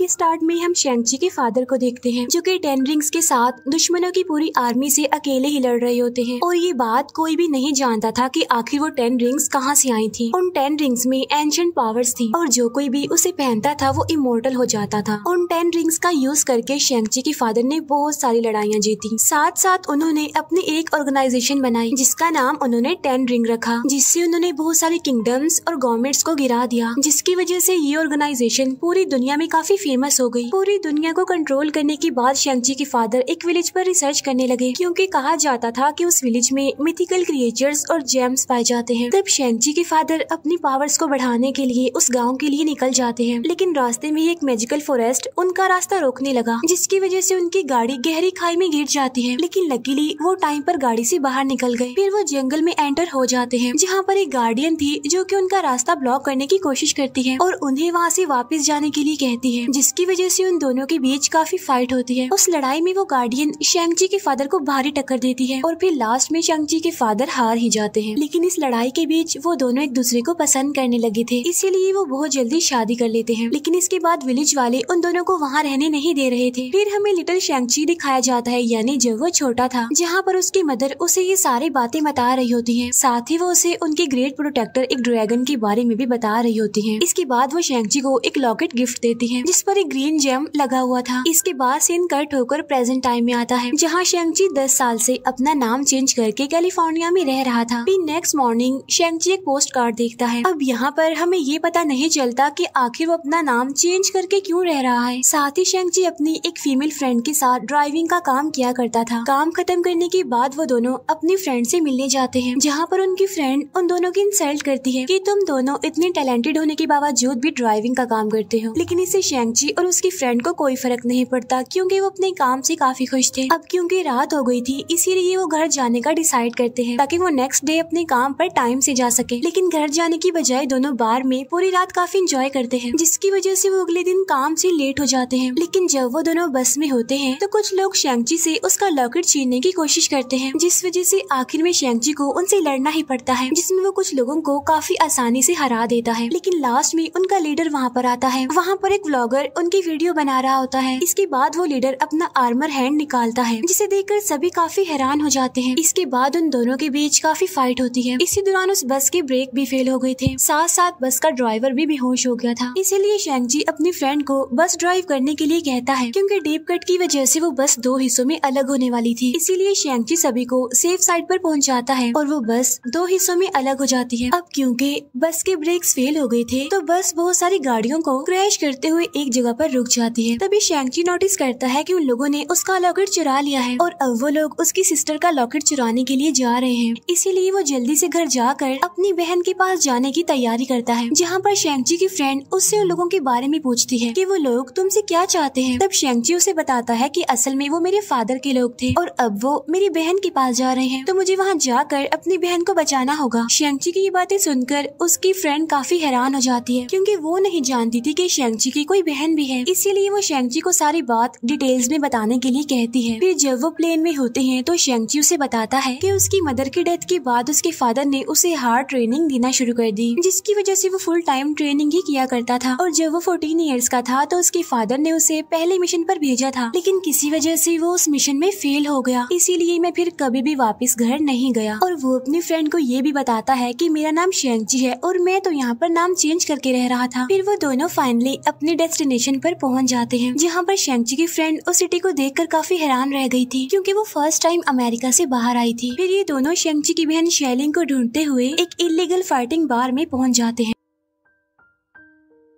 के स्टार्ट में हम शेंग-ची के फादर को देखते हैं जो कि 10 रिंग्स के साथ दुश्मनों की पूरी आर्मी से अकेले ही लड़ रहे होते हैं और ये बात कोई भी नहीं जानता था कि आखिर वो 10 रिंग्स कहाँ से आई थी। उन 10 रिंग्स में एंशिएंट पावर्स थी और जो कोई भी उसे पहनता था वो इमोर्टल हो जाता था। उन 10 रिंग्स का यूज करके शेंग-ची के फादर ने बहुत सारी लड़ाइयाँ जीती। साथ साथ उन्होंने अपनी एक ऑर्गेनाइजेशन बनाई जिसका नाम उन्होंने 10 रिंग रखा, जिससे उन्होंने बहुत सारे किंगडम्स और गवर्नमेंट्स को गिरा दिया, जिसकी वजह से ये ऑर्गेनाइजेशन पूरी दुनिया में काफी फेमस हो गई। पूरी दुनिया को कंट्रोल करने के बाद शेंग-ची के फादर एक विलेज पर रिसर्च करने लगे क्योंकि कहा जाता था कि उस विलेज में मिथिकल क्रिएचर्स और जेम्स पाए जाते हैं। तब शेंग-ची के फादर अपनी पावर्स को बढ़ाने के लिए उस गाँव के लिए निकल जाते हैं, लेकिन रास्ते में एक मैजिकल फॉरेस्ट उनका रास्ता रोकने लगा, जिसकी वजह से उनकी गाड़ी गहरी खाई में गिर जाती है। लेकिन लकीली वो टाइम पर गाड़ी से बाहर निकल गए। फिर वो जंगल में एंटर हो जाते हैं जहाँ पर एक गार्डियन थी जो कि उनका रास्ता ब्लॉक करने की कोशिश करती है और उन्हें वहाँ से वापस जाने के लिए कहती है, जिसकी वजह से उन दोनों के बीच काफी फाइट होती है। उस लड़ाई में वो गार्डियन शेंग-ची के फादर को भारी टक्कर देती है और फिर लास्ट में शेंग-ची के फादर हार ही जाते हैं। लेकिन इस लड़ाई के बीच वो दोनों एक दूसरे को पसंद करने लगे थे, इसीलिए वो बहुत जल्दी शादी कर लेते हैं। लेकिन इसके बाद विलेज वाले उन दोनों को वहाँ रहने नहीं दे रहे थे। फिर हमें लिटिल शेंग-ची दिखाया जाता है, यानी जब वो छोटा था, जहाँ पर उसकी मदर उसे ये सारी बातें बता रही होती है। साथ ही वो उसे उनके ग्रेट प्रोटेक्टर एक ड्रैगन के बारे में भी बता रही होती है। इसके बाद वो शेंग-ची को एक लॉकेट गिफ्ट देती है जिस पर एक ग्रीन जेम लगा हुआ था। इसके बाद सीन कट होकर प्रेजेंट टाइम में आता है जहाँ शेंग-ची 10 साल से अपना नाम चेंज करके कैलिफोर्निया में रह रहा था। फिर नेक्स्ट मॉर्निंग शेंग-ची एक पोस्ट कार्ड देखता है। अब यहाँ पर हमें ये पता नहीं चलता कि आखिर वो अपना नाम चेंज करके क्यों रह रहा है। साथ ही शेंग-ची अपनी एक फीमेल फ्रेंड के साथ ड्राइविंग का काम किया करता था। काम खत्म करने के बाद वो दोनों अपनी फ्रेंड से मिलने जाते हैं, जहाँ पर उनकी फ्रेंड उन दोनों की इंसल्ट करती है कि तुम दोनों इतने टैलेंटेड होने के बावजूद भी ड्राइविंग का काम करते हो। लेकिन इससे शेंग-ची और उसकी फ्रेंड को कोई फर्क नहीं पड़ता क्योंकि वो अपने काम से काफी खुश थे। अब क्योंकि रात हो गई थी इसीलिए वो घर जाने का डिसाइड करते हैं ताकि वो नेक्स्ट डे अपने काम पर टाइम से जा सके। लेकिन घर जाने की बजाय दोनों बार में पूरी रात काफी एंजॉय करते हैं, जिसकी वजह से वो अगले दिन काम से लेट हो जाते हैं। लेकिन जब वो दोनों बस में होते हैं तो कुछ लोग शेंग-ची से उसका लॉकेट छीनने की कोशिश करते हैं, जिस वजह से आखिर में शेंग-ची को उनसे लड़ना ही पड़ता है, जिसमें वो कुछ लोगों को काफी आसानी से हरा देता है। लेकिन लास्ट में उनका लीडर वहाँ पर आता है। वहाँ पर एक व्लॉगर उनकी वीडियो बना रहा होता है। इसके बाद वो लीडर अपना आर्मर हैंड निकालता है, जिसे देखकर सभी काफी हैरान हो जाते हैं। इसके बाद उन दोनों के बीच काफी फाइट होती है। इसी दौरान उस बस के ब्रेक भी फेल हो गए थे, साथ साथ बस का ड्राइवर भी बेहोश हो गया था। इसीलिए शेंग-ची अपनी फ्रेंड को बस ड्राइव करने के लिए कहता है क्योंकि डीप कट की वजह से वो बस 2 हिस्सों में अलग होने वाली थी। इसीलिए शेंग-ची सभी को सेफ साइड पर पहुंचाता है और वो बस 2 हिस्सों में अलग हो जाती है। अब क्योंकि बस के ब्रेक्स फेल हो गए थे तो बस बहुत सारी गाड़ियों को क्रैश करते हुए एक जगह पर रुक जाती है। तभी शेंग-ची नोटिस करता है कि उन लोगों ने उसका लॉकेट चुरा लिया है और अब वो लोग उसकी सिस्टर का लॉकेट चुराने के लिए जा रहे हैं। इसीलिए वो जल्दी से घर जाकर अपनी बहन के पास जाने की तैयारी करता है, जहाँ पर शेंग-ची की फ्रेंड उससे उन लोगों के बारे में पूछती है कि वो लोग तुमसे क्या चाहते हैं। तब शेंग-ची उसे बताता है कि असल में वो मेरे फादर के लोग थे और अब वो मेरी बहन के पास जा रहे हैं, तो मुझे वहाँ जाकर अपनी बहन को बचाना होगा। शेंग-ची की ये बातें सुनकर उसकी फ्रेंड काफी हैरान हो जाती है क्योंकि वो नहीं जानती थी कि शेंग-ची की कोई बहन भी है। इसीलिए वो शेंग-ची को सारी बात डिटेल्स में बताने के लिए कहती है। फिर जब वो प्लेन में होते हैं तो शेंग-ची उसे बताता है कि उसकी मदर की डेथ के बाद उसके फादर ने उसे हार्ड ट्रेनिंग देना शुरू कर दी, जिसकी वजह से वो फुल टाइम ट्रेनिंग ही किया करता था। और जब वो 14 इयर्स का था तो उसके फादर ने उसे पहले मिशन पर भेजा था, लेकिन किसी वजह से वो उस मिशन में फेल हो गया। इसीलिए मैं फिर कभी भी वापस घर नहीं गया। और वो अपनी फ्रेंड को ये भी बताता है कि मेरा नाम शेंग-ची है और मैं तो यहाँ पर नाम चेंज करके रह रहा था। फिर वो दोनों फाइनली अपने डेस्टिनेशन पर पहुँच जाते हैं, जहाँ पर शेंग-ची की फ्रेंड उस सिटी को देखकर काफी हैरान रह गई थी क्योंकि वो फर्स्ट टाइम अमेरिका से बाहर आई थी। फिर ये दोनों शेंग-ची की बहन शेलिंग को ढूंढते हुए एक इलीगल फाइटिंग बार में पहुँच जाते हैं।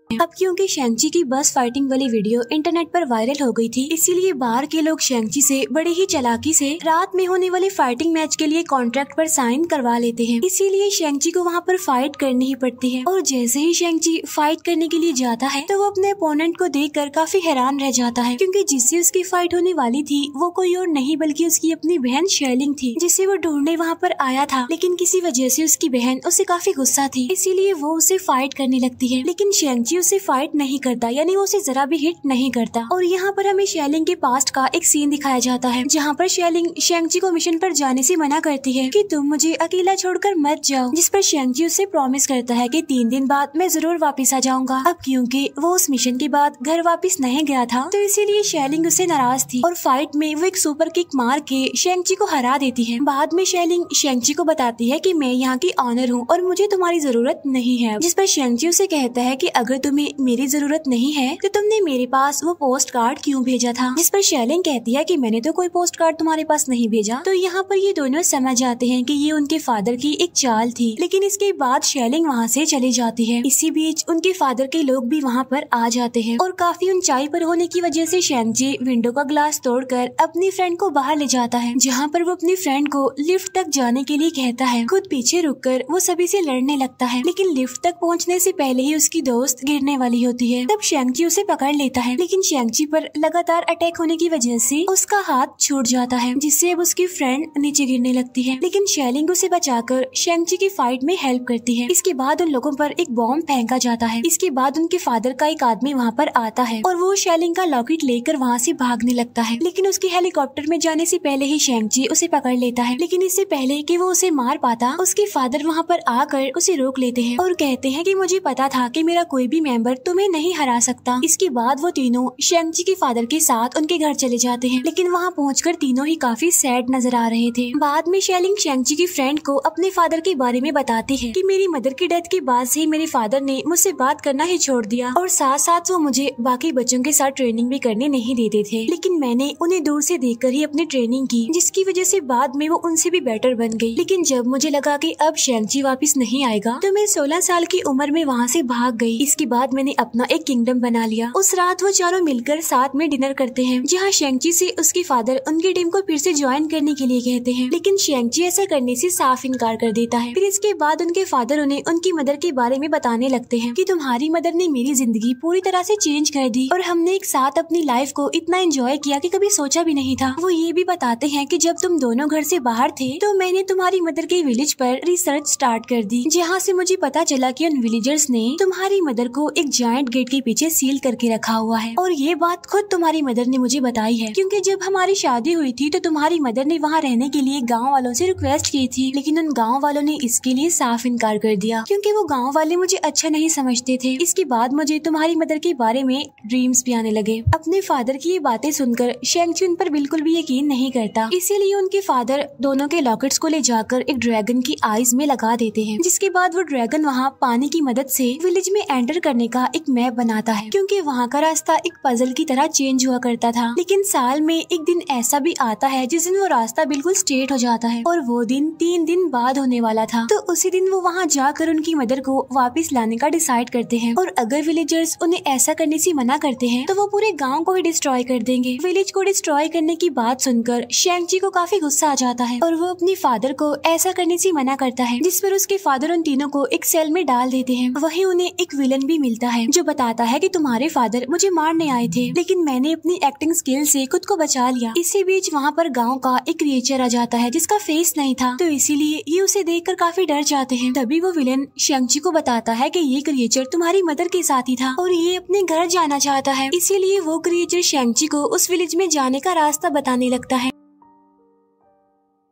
अब क्योंकि शेंग-ची की बस फाइटिंग वाली वीडियो इंटरनेट पर वायरल हो गई थी, इसीलिए बाहर के लोग शेंग-ची से बड़े ही चालाकी से रात में होने वाले फाइटिंग मैच के लिए कॉन्ट्रैक्ट पर साइन करवा लेते हैं। इसीलिए शेंग-ची को वहाँ पर फाइट करनी ही पड़ती है। और जैसे ही शेंग-ची फाइट करने के लिए जाता है तो वो अपने अपोनेंट को देखकर काफी हैरान रह जाता है क्योंकि जिससे उसकी फाइट होने वाली थी वो कोई और नहीं बल्कि उसकी अपनी बहन शेलिंग थी, जिसे वो ढूंढने वहाँ पर आया था। लेकिन किसी वजह से उसकी बहन उससे काफी गुस्सा थी, इसीलिए वो उसे फाइट करने लगती है। लेकिन शेंग-ची उससे फाइट नहीं करता, यानी वो उसे जरा भी हिट नहीं करता। और यहाँ पर हमें शेलिंग के पास्ट का एक सीन दिखाया जाता है जहाँ पर शेलिंग शेंगची को मिशन पर जाने से मना करती है कि तुम मुझे अकेला छोड़कर मत जाओ, जिस पर शेंगची उससे प्रॉमिस करता है कि 3 दिन बाद मैं जरूर वापस आ जाऊंगा। अब क्योंकि वो उस मिशन के बाद घर वापस नहीं गया था तो इसीलिए शेलिंग उससे नाराज थी और फाइट में वो एक सुपर किक मार के शेंगची को हरा देती है। बाद में शेलिंग शेंगची को बताती है कि मैं यहाँ की ऑनर हूँ और मुझे तुम्हारी जरूरत नहीं है, जिस पर शेंगची उसे कहता है कि अगर तुम्हें मेरी जरूरत नहीं है तो तुमने मेरे पास वो पोस्ट कार्ड क्यों भेजा था, जिस पर शेलिंग कहती है कि मैंने तो कोई पोस्ट कार्ड तुम्हारे पास नहीं भेजा। तो यहाँ पर ये दोनों समझ जाते हैं कि ये उनके फादर की एक चाल थी, लेकिन इसके बाद शेलिंग वहाँ से चली जाती है। इसी बीच उनके फादर के लोग भी वहाँ पर आ जाते हैं और काफी ऊंचाई पर होने की वजह से शेंगची विंडो का ग्लास तोड़कर अपनी फ्रेंड को बाहर ले जाता है, जहाँ पर वो अपनी फ्रेंड को लिफ्ट तक जाने के लिए कहता है। खुद पीछे रुककर वो सभी से लड़ने लगता है, लेकिन लिफ्ट तक पहुँचने से पहले ही उसकी दोस्त गिरने वाली होती है। तब शेंगची उसे पकड़ लेता है, लेकिन शेंगची पर लगातार अटैक होने की वजह से उसका हाथ छूट जाता है, जिससे अब उसकी फ्रेंड नीचे गिरने लगती है। लेकिन शेलिंग उसे बचाकर शेंगची की फाइट में हेल्प करती है। इसके बाद उन लोगों पर एक बॉम्ब फेंका जाता है। इसके बाद उनके फादर का एक आदमी वहाँ पर आता है और वो शेलिंग का लॉकेट लेकर वहाँ से भागने लगता है, लेकिन उसके हेलीकॉप्टर में जाने से पहले ही शेंगची उसे पकड़ लेता है। लेकिन इससे पहले कि वो उसे मार पाता, उसके फादर वहाँ पर आकर उसे रोक लेते हैं और कहते हैं कि मुझे पता था कि मेरा कोई भी मेंबर तुम्हें नहीं हरा सकता। इसके बाद वो तीनों शेंगची के फादर के साथ उनके घर चले जाते हैं, लेकिन वहाँ पहुंचकर तीनों ही काफी सैड नजर आ रहे थे। बाद में शेलिंग शेंगची की फ्रेंड को अपने फादर के बारे में बताती है कि मेरी मदर की डेथ के बाद से मेरे फादर ने मुझसे बात करना ही छोड़ दिया और साथ साथ वो मुझे बाकी बच्चों के साथ ट्रेनिंग भी करने नहीं देते थे, लेकिन मैंने उन्हें दूर से देखकर ही अपनी ट्रेनिंग की, जिसकी वजह से बाद में वो उनसे भी बेटर बन गई। लेकिन जब मुझे लगा कि अब शेंगची वापस नहीं आएगा तो मैं 16 साल की उम्र में वहाँ से भाग गई। इसके बाद मैंने अपना एक किंगडम बना लिया। उस रात वो चारों मिलकर साथ में डिनर करते हैं, जहाँ शेंगची से उसके फादर उनकी टीम को फिर से ज्वाइन करने के लिए कहते हैं, लेकिन शेंगची ऐसा करने से साफ इनकार कर देता है। फिर इसके बाद उनके फादर उन्हें उनकी मदर के बारे में बताने लगते हैं कि तुम्हारी मदर ने मेरी जिंदगी पूरी तरह से चेंज कर दी और हमने एक साथ अपनी लाइफ को इतना एंजॉय किया कि कभी सोचा भी नहीं था। वो ये भी बताते हैं कि जब तुम दोनों घर से बाहर थे तो मैंने तुम्हारी मदर के विलेज पर रिसर्च स्टार्ट कर दी, जहाँ से मुझे पता चला कि उन विलेजर्स ने तुम्हारी मदर को एक जायंट गेट के पीछे सील करके रखा हुआ है। और ये बात खुद तुम्हारी मदर ने मुझे बताई है, क्योंकि जब हमारी शादी हुई थी तो तुम्हारी मदर ने वहाँ रहने के लिए गाँव वालों से रिक्वेस्ट की थी, लेकिन उन गाँव वालों ने इसके लिए साफ इनकार कर दिया, क्योंकि वो गाँव वाले मुझे अच्छा नहीं समझते थे। इसके बाद मुझे तुम्हारी मदर के बारे में ड्रीम्स भी आने लगे। अपने फादर की ये बातें सुनकर शेंगची उन पर बिल्कुल भी यकीन नहीं करता, इसीलिए उनके फादर दोनों के लॉकेट्स को ले जाकर एक ड्रैगन की आईज में लगा देते हैं, जिसके बाद वो ड्रैगन वहाँ पानी की मदद से विलेज में एंटर करने का एक मैप बनाता है, क्योंकि वहाँ का रास्ता एक पजल की तरह चेंज हुआ करता था। लेकिन साल में एक दिन ऐसा भी आता है जिस दिन वो रास्ता बिल्कुल स्ट्रेट हो जाता है, और वो दिन 3 दिन बाद होने वाला था। तो उसी दिन वो वहाँ जाकर उनकी मदर को वापस लाने का डिसाइड करते हैं, और अगर विलेजर्स उन्हें ऐसा करने से मना करते हैं तो वो पूरे गाँव को ही डिस्ट्रॉय कर देंगे। विलेज को डिस्ट्रॉय करने की बात सुनकर शेंगची को काफी गुस्सा आ जाता है और वो अपने फादर को ऐसा करने से मना करता है, जिस पर उसके फादर उन तीनों को एक सेल में डाल देते हैं। वहीं उन्हें एक विलन भी मिलता है जो बताता है कि तुम्हारे फादर मुझे मारने आए थे, लेकिन मैंने अपनी एक्टिंग स्किल से खुद को बचा लिया। इसी बीच वहाँ पर गाँव का एक क्रिएचर आ जाता है जिसका फेस नहीं था, तो इसीलिए ये उसे देखकर काफी डर जाते हैं। तभी वो विलन शेंगची को बताता है कि ये क्रिएचर तुम्हारी मदर के साथ ही था और ये अपने घर जाना चाहता है, इसीलिए वो क्रिएचर शेंगची को उस विलेज में जाने का रास्ता बताने लगता है।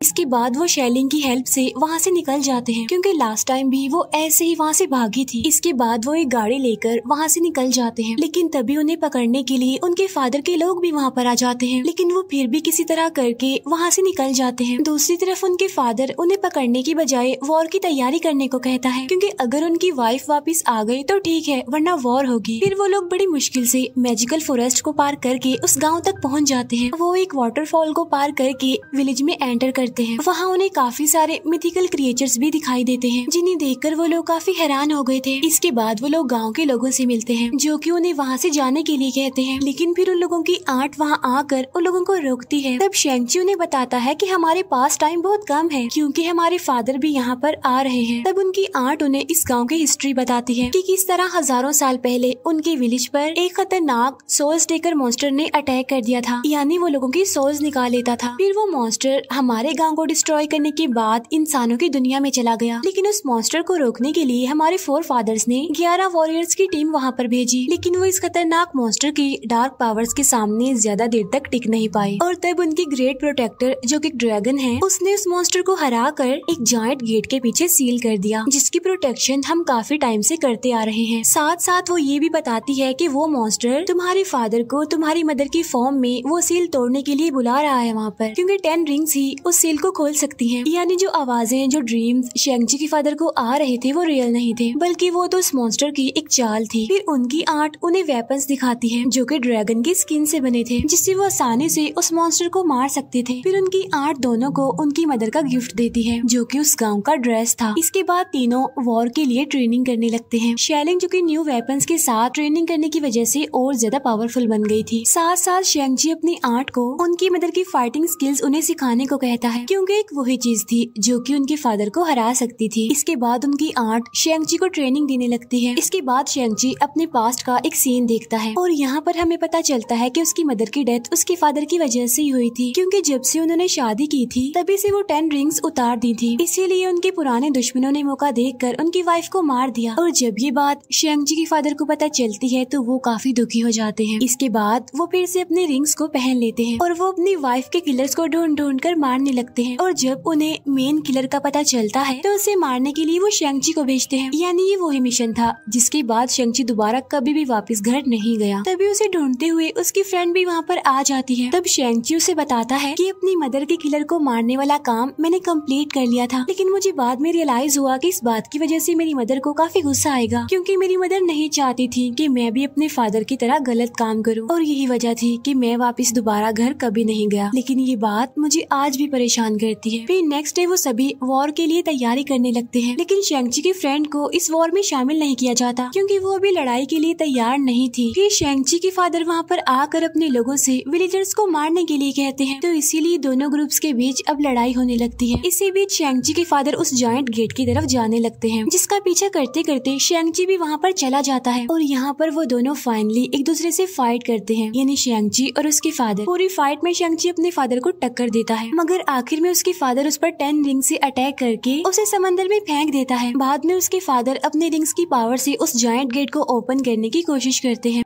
इसके बाद वो शेलिंग की हेल्प से वहाँ से निकल जाते हैं, क्योंकि लास्ट टाइम भी वो ऐसे ही वहाँ से भागी थी। इसके बाद वो एक गाड़ी लेकर वहाँ से निकल जाते हैं, लेकिन तभी उन्हें पकड़ने के लिए उनके फादर के लोग भी वहाँ पर आ जाते हैं, लेकिन वो फिर भी किसी तरह करके वहाँ से निकल जाते हैं। दूसरी तरफ उनके फादर उन्हें पकड़ने की बजाय वॉर की तैयारी करने को कहता है, क्योंकि अगर उनकी वाइफ वापस आ गई तो ठीक है, वरना वॉर होगी। फिर वो लोग बड़ी मुश्किल से मैजिकल फॉरेस्ट को पार करके उस गाँव तक पहुँच जाते हैं। वो एक वाटरफॉल को पार करके विलेज में एंटर करते हैं। वहाँ उन्हें काफी सारे मिथिकल क्रिएचर्स भी दिखाई देते हैं, जिन्हें देखकर वो लोग काफी हैरान हो गए थे। इसके बाद वो लोग गांव के लोगों से मिलते हैं, जो कि उन्हें वहाँ से जाने के लिए कहते हैं, लेकिन फिर उन लोगों की आंट वहाँ आकर उन लोगों को रोकती है। तब शेंगची उन्हें बताता है कि हमारे पास टाइम बहुत कम है, क्योंकि हमारे फादर भी यहाँ पर आ रहे हैं। तब उनकी आंट उन्हें इस गाँव की हिस्ट्री बताती है कि किस तरह हजारों साल पहले उनके विलेज पर एक खतरनाक सोल्स टेकर मॉन्स्टर ने अटैक कर दिया था, यानी वो लोगों की सोल्स निकाल लेता था। फिर वो मॉन्स्टर हमारे गाँव गांव को डिस्ट्रॉय करने के बाद इंसानों की दुनिया में चला गया। लेकिन उस मॉन्स्टर को रोकने के लिए हमारे फोर फादर्स ने 11 वॉरियर्स की टीम वहाँ पर भेजी, लेकिन वो इस खतरनाक मॉन्स्टर की डार्क पावर्स के सामने ज्यादा देर तक टिक नहीं पाए। और तब उनकी ग्रेट प्रोटेक्टर जो कि ड्रैगन है, उसने उस मॉन्स्टर को हरा कर एक जायंट गेट के पीछे सील कर दिया, जिसकी प्रोटेक्शन हम काफी टाइम से करते आ रहे हैं। साथ साथ वो ये भी बताती है कि वो मॉन्स्टर तुम्हारे फादर को तुम्हारी मदर की फॉर्म में वो सील तोड़ने के लिए बुला रहा है वहाँ पर, क्योंकि 10 रिंग्स ही उस सील को खोल सकती हैं। यानी जो आवाजें, जो ड्रीम्स शेंगची के फादर को आ रहे थे वो रियल नहीं थे, बल्कि वो तो उस मॉन्स्टर की एक चाल थी। फिर उनकी आंट उन्हें वेपन्स दिखाती है जो कि ड्रैगन की स्किन से बने थे, जिससे वो आसानी से उस मॉन्स्टर को मार सकते थे। फिर उनकी आंट दोनों को उनकी मदर का गिफ्ट देती है, जो कि उस गाँव का ड्रेस था। इसके बाद तीनों वॉर के लिए ट्रेनिंग करने लगते हैं। शेलिंग जो कि न्यू वेपन्स के साथ ट्रेनिंग करने की वजह से और ज्यादा पावरफुल बन गई थी। साथ साथ शेंगची अपनी आंट को उनकी मदर की फाइटिंग स्किल्स उन्हें सिखाने को कहता है, क्योंकि एक वही चीज थी जो कि उनके फादर को हरा सकती थी। इसके बाद उनकी आंट शेंगची को ट्रेनिंग देने लगती है। इसके बाद शेंगची अपने पास्ट का एक सीन देखता है और यहाँ पर हमें पता चलता है कि उसकी मदर की डेथ उसके फादर की वजह से ही हुई थी, क्योंकि जब से उन्होंने शादी की थी तभी से वो 10 रिंग्स उतार दी थी। इसीलिए उनके पुराने दुश्मनों ने मौका देखकर उनकी वाइफ को मार दिया। और जब ये बात शेंगची के फादर को पता चलती है तो वो काफी दुखी हो जाते हैं। इसके बाद वो फिर से अपने रिंग्स को पहन लेते हैं और वो अपनी वाइफ के किलर्स को ढूंढ ढूंढ कर मारने लगते हैं। और जब उन्हें मेन किलर का पता चलता है तो उसे मारने के लिए वो शेंगची को भेजते हैं। यानी ये वही मिशन था जिसके बाद शेंगची दोबारा कभी भी वापस घर नहीं गया। तभी उसे ढूंढते हुए उसकी फ्रेंड भी वहाँ पर आ जाती है। तब शेंगची उसे बताता है कि अपनी मदर के किलर को मारने वाला काम मैंने कंप्लीट कर लिया था, लेकिन मुझे बाद में रियलाइज हुआ कि इस बात की वजह से मेरी मदर को काफी गुस्सा आएगा, क्योंकि मेरी मदर नहीं चाहती थी कि मैं भी अपने फादर की तरह गलत काम करूं, और यही वजह थी कि मैं वापस दोबारा घर कभी नहीं गया। लेकिन ये बात मुझे आज भी परेशान करती है। फिर नेक्स्ट डे वो सभी वॉर के लिए तैयारी करने लगते हैं, लेकिन शेंगची के फ्रेंड को इस वॉर में शामिल नहीं किया जाता, क्योंकि वो अभी लड़ाई के लिए तैयार नहीं थी। फिर शेंगची के फादर वहाँ पर आकर अपने लोगों से विलेजर्स को मारने के लिए कहते हैं, तो इसीलिए दोनों ग्रुप्स के बीच अब लड़ाई होने लगती है। इसी बीच शेंगची के फादर उस जायंट गेट की तरफ जाने लगते हैं, जिसका पीछा करते करते शेंगची भी वहाँ पर चला जाता है। और यहाँ पर वो दोनों फाइनली एक दूसरे से फाइट करते हैं, यानी शेंगची और उसके फादर। पूरी फाइट में शेंगची अपने फादर को टक्कर देता है, मगर आखिर में उसके फादर उस पर 10 रिंग से अटैक करके उसे समंदर में फेंक देता है। बाद में उसके फादर अपने रिंग्स की पावर से उस जायंट गेट को ओपन करने की कोशिश करते हैं।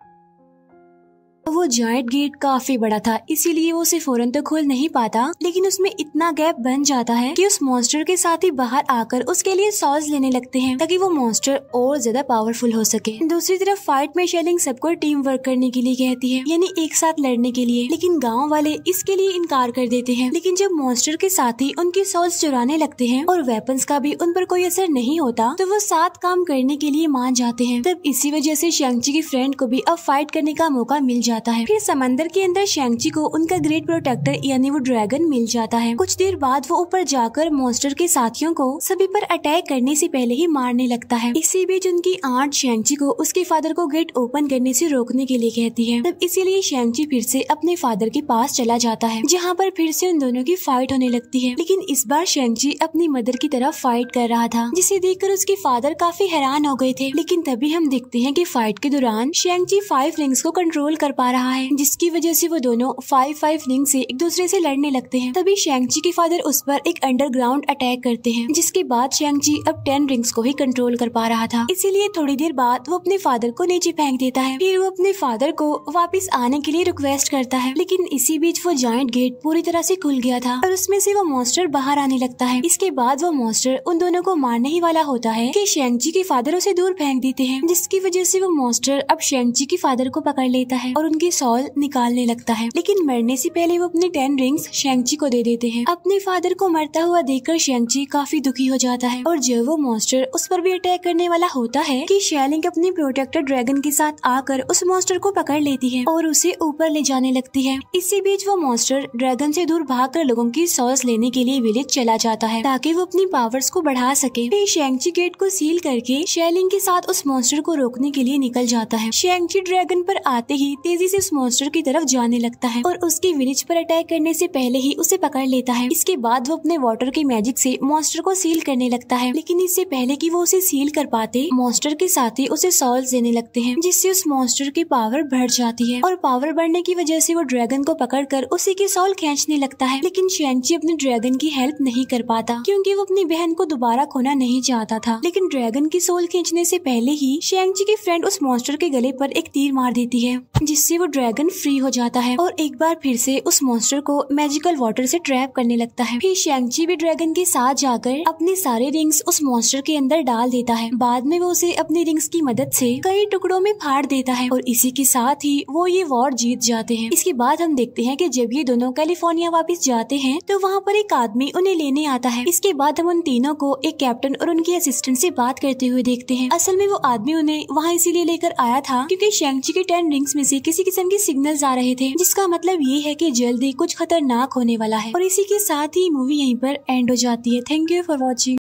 वो जायंट गेट काफी बड़ा था, इसीलिए वो उसे फौरन तो खोल नहीं पाता, लेकिन उसमें इतना गैप बन जाता है कि उस मॉन्स्टर के साथ ही बाहर आकर उसके लिए सॉल्स लेने लगते हैं, ताकि वो मॉन्स्टर और ज्यादा पावरफुल हो सके। दूसरी तरफ फाइट में शेलिंग सबको टीम वर्क करने के लिए कहती है, यानी एक साथ लड़ने के लिए, लेकिन गाँव वाले इसके लिए इनकार कर देते हैं। लेकिन जब मॉन्स्टर के साथ ही उनकी सॉल्स चुराने लगते हैं और वेपन्स का भी उन पर कोई असर नहीं होता, तो वो साथ काम करने के लिए मान जाते हैं। तब इसी वजह से शेंगची की फ्रेंड को भी अब फाइट करने का मौका मिल जाता है। फिर समंदर के अंदर शेंगची को उनका ग्रेट प्रोटेक्टर यानी वो ड्रैगन मिल जाता है। कुछ देर बाद वो ऊपर जाकर मॉन्स्टर के साथियों को सभी पर अटैक करने से पहले ही मारने लगता है। इसी बीच उनकी आंट शेंगची को उसके फादर को गेट ओपन करने से रोकने के लिए कहती है। तब इसीलिए शेंगची फिर से अपने फादर के पास चला जाता है, जहाँ पर फिर से उन दोनों की फाइट होने लगती है। लेकिन इस बार शेंगची अपनी मदर की तरफ फाइट कर रहा था, जिसे देखकर उसके फादर काफी हैरान हो गए थे। लेकिन तभी हम देखते हैं कि फाइट के दौरान शेंगची 5 रिंग्स को कंट्रोल कर पा रहा है, जिसकी वजह से वो दोनों 5 रिंग से एक दूसरे से लड़ने लगते हैं। तभी शेंगची के फादर उस पर एक अंडरग्राउंड अटैक करते हैं, जिसके बाद शेंगची अब 10 रिंग्स को ही कंट्रोल कर पा रहा था। इसीलिए थोड़ी देर बाद वो अपने फादर को नीचे फेंक देता है। फिर वो अपने फादर को वापस आने के लिए रिक्वेस्ट करता है, लेकिन इसी बीच वो जायंट गेट पूरी तरह से खुल गया था और उसमें से वो मॉन्स्टर बाहर आने लगता है। इसके बाद वो मॉन्स्टर उन दोनों को मारने ही वाला होता है कि शेंगची के फादर उसे दूर फेंक देते हैं, जिसकी वजह से वो मॉन्स्टर अब शेंगची के फादर को पकड़ लेता है और उनकी सॉल निकालने लगता है। लेकिन मरने से पहले वो अपने 10 रिंग्स शेंगची को दे देते हैं। अपने फादर को मरता हुआ देखकर शेंगची काफी दुखी हो जाता है और जब वो मॉन्स्टर उस पर भी अटैक करने वाला होता है कि शेलिंग अपनी प्रोटेक्टर ड्रैगन के साथ आकर उस मॉन्स्टर को पकड़ लेती है और उसे ऊपर ले जाने लगती है। इसी बीच वो मॉन्स्टर ड्रैगन से दूर भागकर लोगों की सॉस लेने के लिए विलेज चला जाता है, ताकि वो अपनी पावर्स को बढ़ा सके। फिर शेंगची गेट को सील करके शेलिंग के साथ उस मॉन्स्टर को रोकने के लिए निकल जाता है। शेंगची ड्रैगन पर आते ही तेजी से से उस मॉन्स्टर की तरफ जाने लगता है और उसके विलेज पर अटैक करने से पहले ही उसे पकड़ लेता है। इसके बाद वो अपने वाटर के मैजिक से मॉन्स्टर को सील करने लगता है, लेकिन इससे पहले कि वो उसे सील कर पाते, मॉन्स्टर के साथ ही उसे सॉल्स देने लगते हैं, जिससे उस मॉन्स्टर की पावर बढ़ जाती है और पावर बढ़ने की वजह से वो ड्रैगन को पकड़कर उसी की सोल खींचने लगता है। लेकिन शैंग-ची अपने ड्रैगन की हेल्प नहीं कर पाता क्योंकि वो अपनी बहन को दोबारा खोना नहीं चाहता था। लेकिन ड्रैगन की सोल खींचने से पहले ही शैंग-ची की फ्रेंड उस मॉन्स्टर के गले पर एक तीर मार देती है, जिससे वो ड्रैगन फ्री हो जाता है और एक बार फिर से उस मॉन्स्टर को मैजिकल वाटर से ट्रैप करने लगता है। फिर शैंग-ची भी ड्रैगन के साथ जाकर अपने सारे रिंग्स उस मॉन्स्टर के अंदर डाल देता है। बाद में वो उसे अपनी रिंग्स की मदद से कई टुकड़ों में फाड़ देता है और इसी के साथ ही वो ये वॉर जीत जाते हैं। इसके बाद हम देखते हैं कि जब ये दोनों कैलिफोर्निया वापस जाते हैं तो वहाँ पर एक आदमी उन्हें लेने आता है। इसके बाद हम उन तीनों को एक कैप्टन और उनकी असिस्टेंट से बात करते हुए देखते हैं। असल में वो आदमी उन्हें वहाँ इसीलिए लेकर आया था क्योंकि शैंग-ची के 10 रिंग्स में से किसी किस्म के सिग्नल्स आ रहे थे, जिसका मतलब ये है कि जल्दी कुछ खतरनाक होने वाला है। और इसी के साथ ही मूवी यहीं पर एंड हो जाती है। Thank you for watching.